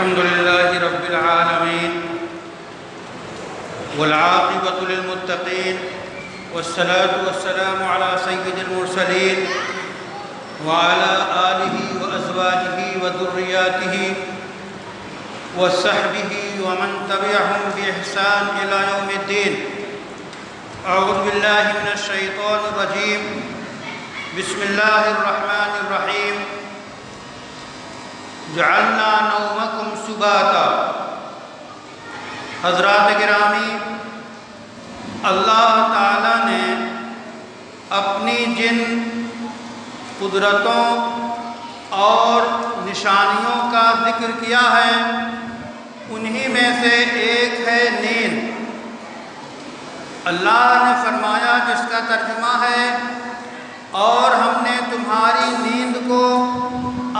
الحمد لله رب العالمين والعاقبة للمتقين والصلاة والسلام على سيد المرسلين وعلى آله وأزواجه وذرياته وصحبه ومن تبعهم بإحسان إلى يوم الدين. أعوذ بالله من الشيطان الرجيم. بسم الله الرحمن الرحيم. جعلنا نومکم سباتا. حضرات گرامی، اللہ تعالیٰ نے اپنی جن قدرتوں اور نشانیوں کا ذکر کیا ہے انہی میں سے ایک ہے نیند. اللہ نے فرمایا جس کا ترجمہ ہے اور ہم نے تمہاری نیند کو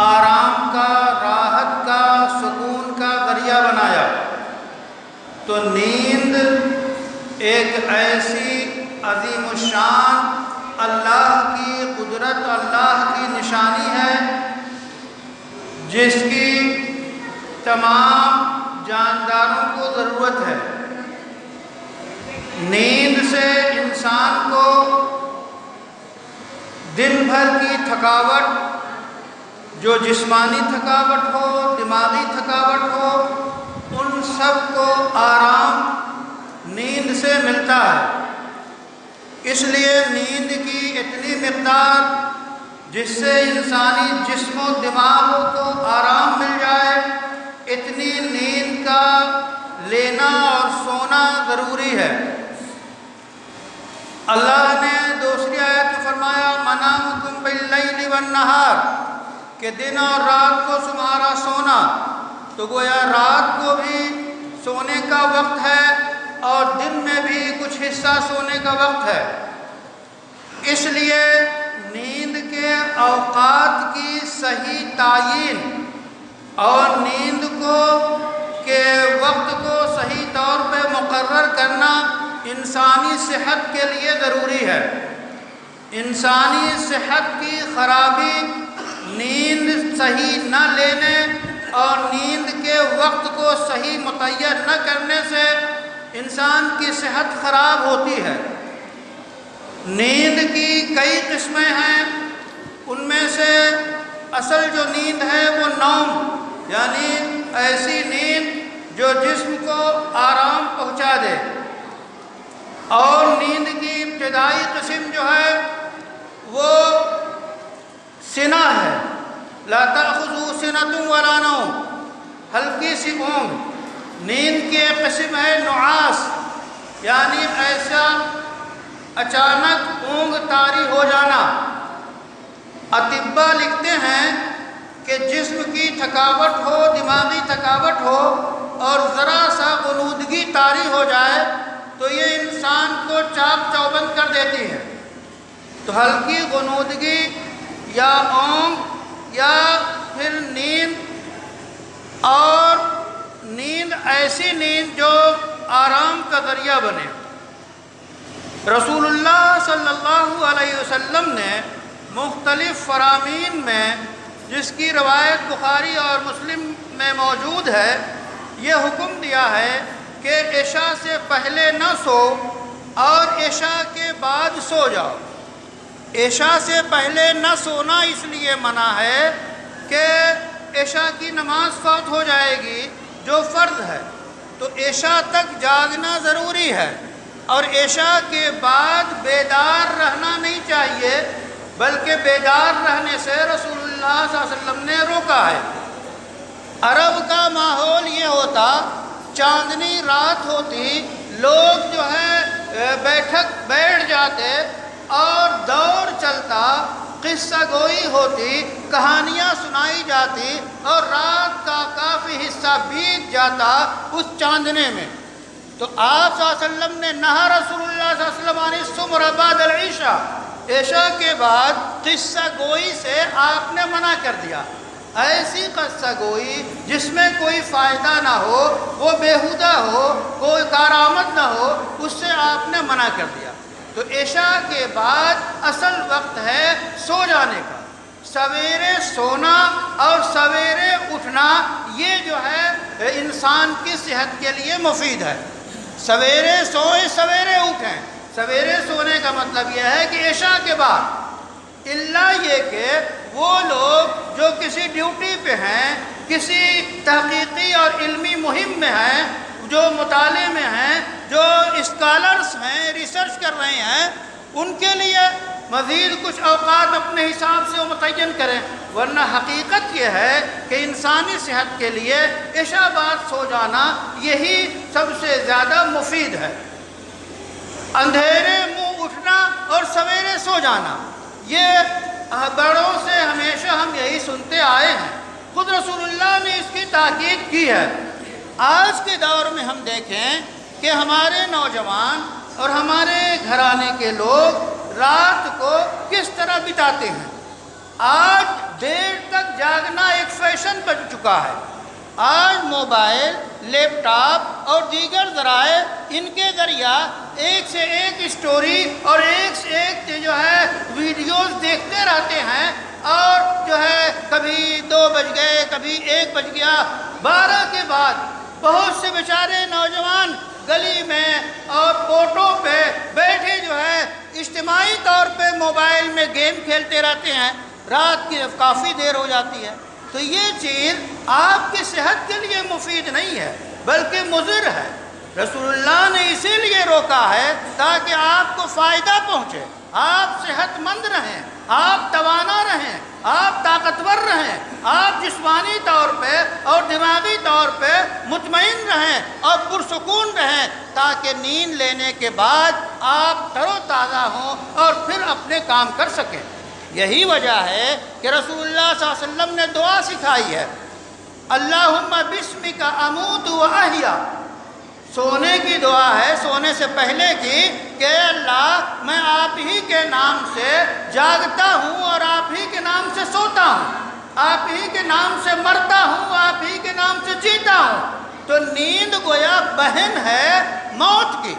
آرام کا، راحت کا، سکون کا ذریعہ بنایا. تو نیند ایک ایسی عظیم الشان اللہ کی قدرت، اللہ کی نشانی ہے جس کی تمام جانداروں کو ضرورت ہے. نیند سے انسان کو دن بھر کی تھکاوٹ، جو جسمانی تھکاوٹ ہو، دماغی تھکاوٹ ہو، ان سب کو آرام نیند سے ملتا ہے. اس لیے نیند کی اتنی مقدار جس سے انسانی جسم و دماغ کو آرام مل جائے، اتنی نیند کا لینا اور سونا ضروری ہے. اللہ نے دوسری آیت میں فرمایا منامکم باللیل والنہار، کہ دن اور رات کو تمہارا سونا. تو گویا رات کو بھی سونے کا وقت ہے اور دن میں بھی کچھ حصہ سونے کا وقت ہے. اس لیے نیند کے اوقات کی صحیح تعیین اور نیند کے وقت کو صحیح طور پہ مقرر کرنا انسانی صحت کے لیے ضروری ہے. انسانی صحت کی خرابی نیند صحیح نہ لینے اور نیند کے وقت کو صحیح متعین نہ کرنے سے انسان کی صحت خراب ہوتی ہے. نیند کی کئی قسمیں ہیں. ان میں سے اصل جو نیند ہے وہ نوم، یعنی ایسی نیند جو جسم کو آرام پہنچا دے. اور نیند کی ابتدائی قسم جو ہے وہ سنہ ہے. لا تأخذوا سنة ولا نوم، ہلکی سی اونگ. نیند کی ایک قسم ہے نعاس، یعنی ایسا اچانک اونگ طاری ہو جانا. اطباء لکھتے ہیں کہ جسم کی تھکاوٹ ہو، دماغی تھکاوٹ ہو اور ذرا سا غنودگی طاری ہو جائے تو یہ انسان کو چاق چوبند کر دیتی ہے. تو ہلکی غنودگی یا اونگ یا پھر نیند، اور نیند ایسی نیند جو آرام کا ذریعہ بنے. رسول اللہ صلی اللہ علیہ وسلم نے مختلف فرامین میں، جس کی روایت بخاری اور مسلم میں موجود ہے، یہ حکم دیا ہے کہ عشاء سے پہلے نہ سو اور عشاء کے بعد سو جاؤ. عشاء سے پہلے نہ سونا اس لیے منع ہے کہ عشاء کی نماز فوت ہو جائے گی جو فرض ہے. تو عشاء تک جاگنا ضروری ہے، اور عشاء کے بعد بیدار رہنا نہیں چاہیے، بلکہ بیدار رہنے سے رسول اللہ صلی اللہ علیہ وسلم نے روکا ہے. عرب کا ماحول یہ ہوتا، چاندنی رات ہوتی، لوگ جو ہے بیٹھ جاتے اور دور چلتا، قصہ گوئی ہوتی، کہانیاں سنائی جاتی اور رات کا کافی حصہ بیت جاتا اس چاندنے میں. تو آپ صلی اللہ علیہ وسلم نے نہا رسول اللہ صلی اللہ علیہ وسلم عن السمر بعد العشاء، عشاء کے بعد قصہ گوئی سے آپ نے منع کر دیا. ایسی قصہ گوئی جس میں کوئی فائدہ نہ ہو، وہ بیہودہ ہو، کوئی کارآمد نہ ہو، اس سے آپ نے منع کر دیا. تو عشاء کے بعد اصل وقت ہے سو جانے کا. سویرے سونا اور سویرے اٹھنا یہ جو ہے انسان کی صحت کے لیے مفید ہے۔ سویرے سوئیں سویرے اٹھیں۔ سویرے سونے کا مطلب یہ ہے کہ عشاء کے بعد، الا یہ کہ وہ لوگ جو کسی ڈیوٹی پہ ہیں، کسی تحقیقی اور علمی مہم میں ہیں، جو مطالعے میں ہیں، جو اسکالرس ہیں، ریسرچ کر رہے ہیں، ان کے لیے مزید کچھ اوقات اپنے حساب سے وہ متعین کریں، ورنہ حقیقت یہ ہے کہ انسانی صحت کے لیے عشاء بعد سو جانا یہی سب سے زیادہ مفید ہے۔ اندھیرے منہ اٹھنا اور سویرے سو جانا، یہ بڑوں سے ہمیشہ ہم یہی سنتے آئے ہیں، خود رسول اللہ نے اس کی تاکید کی ہے۔ آج کے دور میں ہم دیکھیں کہ ہمارے نوجوان اور ہمارے گھرانے کے لوگ رات کو کس طرح بتاتے ہیں۔ آج دیر تک جاگنا ایک فیشن بن چکا ہے۔ آج موبائل، لیپ ٹاپ اور دیگر ذرائع، ان کے ذریعہ ایک سے ایک اسٹوری اور ایک سے ایک جو ہے ویڈیوز دیکھتے رہتے ہیں، اور جو ہے کبھی 2 بج گئے، کبھی 1 بج گیا، 12 کے بعد بہت سے بیچارے نوجوان گلی میں اور کوٹوں پہ بیٹھے جو ہے اجتماعی طور پہ موبائل میں گیم کھیلتے رہتے ہیں، رات کی کافی دیر ہو جاتی ہے۔ تو یہ چیز آپ کی صحت کے لیے مفید نہیں ہے بلکہ مضر ہے۔ رسول اللہ نے اسی لیے روکا ہے تاکہ آپ کو فائدہ پہنچے، آپ صحت مند رہیں، آپ توانا رہیں، آپ طاقتور رہیں، آپ جسمانی طور پہ اور دماغی طور پہ مطمئن رہیں اور پرسکون رہیں، تاکہ نیند لینے کے بعد آپ تر و تازہ ہوں اور پھر اپنے کام کر سکیں۔ یہی وجہ ہے کہ رسول اللہ صلی اللہ علیہ وسلم نے دعا سکھائی ہے، اللہم بسمک اموت و احیا۔ سونے کی دعا ہے، سونے سے پہلے کی، کہ اللہ میں آپ ہی کے نام سے جاگتا ہوں اور آپ ہی کے نام سے سوتا ہوں، آپ ہی کے نام سے مرتا ہوں، آپ ہی کے نام سے جیتا ہوں۔ تو نیند گویا بہن ہے موت کی۔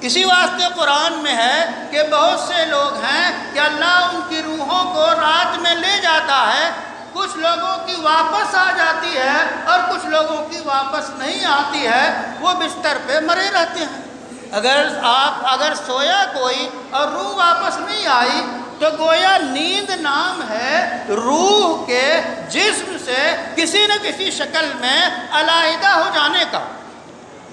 اسی واسطے قرآن میں ہے کہ بہت سے لوگ ہیں کہ اللہ ان کی روحوں کو رات میں لے جاتا ہے، کچھ لوگوں کی واپس آ جاتی ہے اور کچھ لوگوں کی واپس نہیں آتی ہے، وہ بستر پہ مرے رہتے ہیں۔ اگر سویا کوئی اور روح واپس نہیں آئی تو گویا نیند نام ہے روح کے جسم سے کسی نہ کسی شکل میں علیحدہ ہو جانے کا،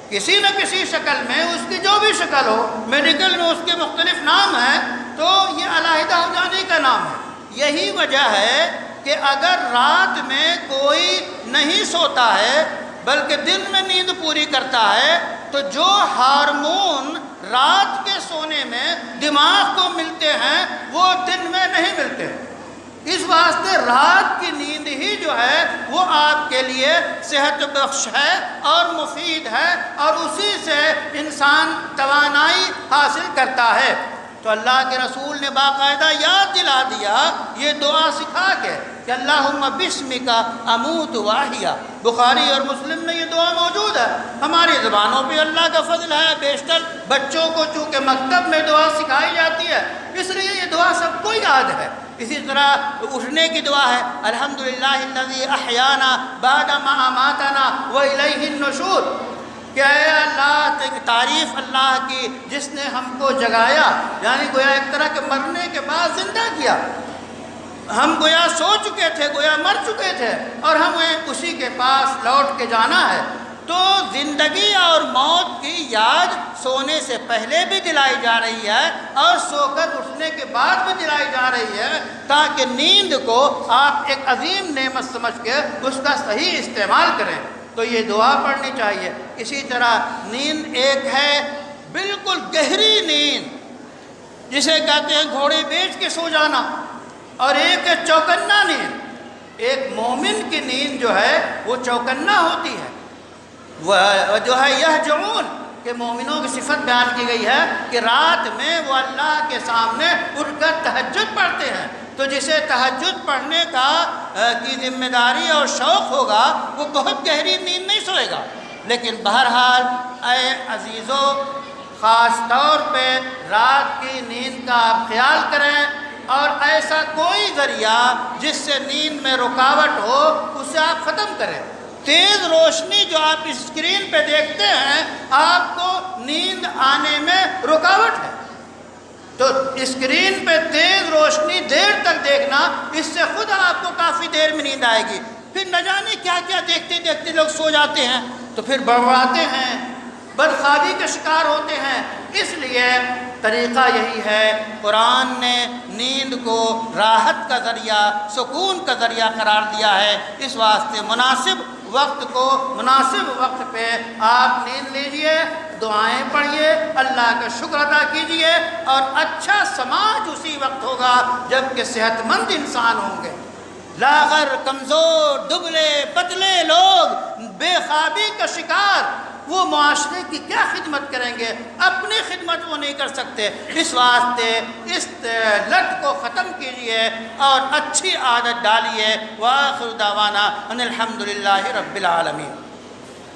کسی نہ کسی شکل میں، اس کی جو بھی شکل ہو، میڈیکل میں اس کے مختلف نام ہیں، تو یہ علیحدہ ہو جانے کا نام ہے۔ یہی وجہ ہے کہ اگر رات میں کوئی نہیں سوتا ہے بلکہ دن میں نیند پوری کرتا ہے تو جو ہارمون رات کے سونے میں دماغ کو ملتے ہیں وہ دن میں نہیں ملتے۔ اس واسطے رات کی نیند ہی جو ہے وہ آپ کے لیے صحت بخش ہے اور مفید ہے، اور اسی سے انسان توانائی حاصل کرتا ہے۔ تو اللہ کے رسول نے باقاعدہ یاد دلا دیا یہ دعا سکھا کے کہ اللہم بسمک اموت و احیا۔ بخاری اور مسلم میں یہ دعا موجود ہے، ہماری زبانوں پہ اللہ کا فضل ہے، بیشتر بچوں کو چونکہ مکتب میں دعا سکھائی جاتی ہے اس لیے یہ دعا سب کو یاد ہے۔ اسی طرح اٹھنے کی دعا ہے، الحمدللہ الذی احیانا بعد ما اماتنا والیہ النشور، کہ اے اللہ تعریف اللہ کی جس نے ہم کو جگایا، یعنی گویا ایک طرح کے مرنے کے بعد زندہ کیا۔ ہم گویا سو چکے تھے، گویا مر چکے تھے، اور ہمیں اسی کے پاس لوٹ کے جانا ہے۔ تو زندگی اور موت کی یاد سونے سے پہلے بھی دلائی جا رہی ہے اور سو کر اٹھنے کے بعد بھی دلائی جا رہی ہے، تاکہ نیند کو آپ ایک عظیم نعمت سمجھ کے اس کا صحیح استعمال کریں۔ تو یہ دعا پڑھنی چاہیے۔ اسی طرح نیند ایک ہے بالکل گہری نیند جسے کہتے ہیں گھوڑے بیچ کے سو جانا، اور ایک ہے چوکنا نیند۔ ایک مومن کی نیند جو ہے وہ چوکنا ہوتی ہے، وہ جو ہے یہجعون، کہ مومنوں کی صفت بیان کی گئی ہے کہ رات میں وہ اللہ کے سامنے اٹھ کر تہجد پڑھتے ہیں۔ تو جسے تہجد پڑھنے کی ذمہ داری اور شوق ہوگا وہ بہت گہری نیند نہیں سوئے گا۔ لیکن بہرحال اے عزیزو، خاص طور پہ رات کی نیند کا آپ خیال کریں، اور ایسا کوئی ذریعہ جس سے نیند میں رکاوٹ ہو اسے آپ ختم کریں۔ تیز روشنی جو آپ اسکرین پہ دیکھتے ہیں آپ کو نیند آنے میں رکاوٹ ہے، تو اسکرین پہ تیز روشنی دیر تک دیکھنا، اس سے خود آپ کو کافی دیر میں نیند آئے گی، پھر نہ جانے کیا کیا دیکھتے دیکھتے لوگ سو جاتے ہیں، تو پھر بڑبڑاتے ہیں، بدخوابی کے شکار ہوتے ہیں۔ اس لیے طریقہ یہی ہے، قرآن نے نیند کو راحت کا ذریعہ، سکون کا ذریعہ قرار دیا ہے، اس واسطے مناسب وقت پہ آپ نیند لیجئے، دعائیں پڑھیے، اللہ کا شکر ادا کیجئے، اور اچھا سماج اسی وقت ہوگا جب کہ صحت مند انسان ہوں گے۔ لاغر، کمزور، دبلے پتلے لوگ، بے خوابی کا شکار، وہ معاشرے کی کیا خدمت کریں گے؟ اپنی خدمت وہ نہیں کر سکتے۔ اس واسطے اس لت کو ختم کیجئے اور اچھی عادت ڈالیے۔ وآخر دعوانا ان الحمدللہ رب العالمین۔